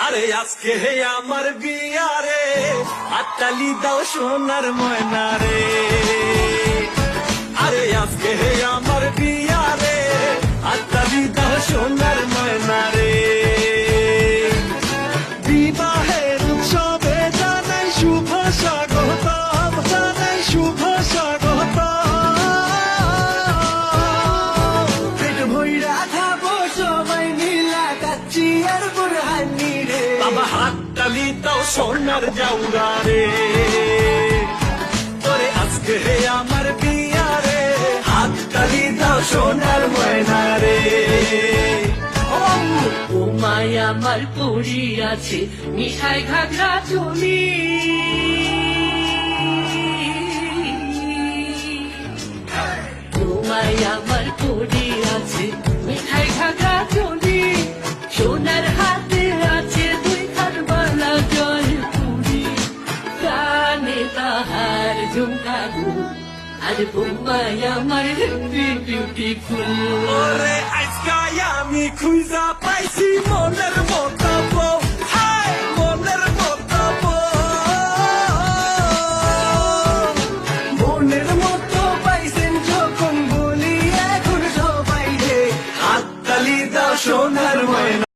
আরে আজকে হে আমার বিয়ারে হাততালি দাও সোনার ময়না রে। আরে আজকে হে আমার বিয়ারে হাততালি দাও সোনার ময়না রে। বিবাহের উৎসবে জানাই শুভ স্বাগতম, জানাই শুভ স্বাগতম। পেট ভইরা খাবো সবাই মিলা কাচ্চি আর বুরহানি রে। বাবা হাততালি দাও সোনার জাউরা রে। তোরে আজকে হে আমার বিয়ারে হাততালি দাও সোনার ময়না রে। ও মায়া আমার পড়ি আছে মিঠাই ঘাগরা চলি। ও মায়া আমার পড়ি আছে মিঠাই ঘাগরা চলি। সোনার হাতে আছে দুই খান বালা জল পুরি। কানে তাহার ঝুমকাগু আর বোম্বাই আমার বিউটিফুল। ওরে আজকে আমি খুঁজা পাইছি মনের মতো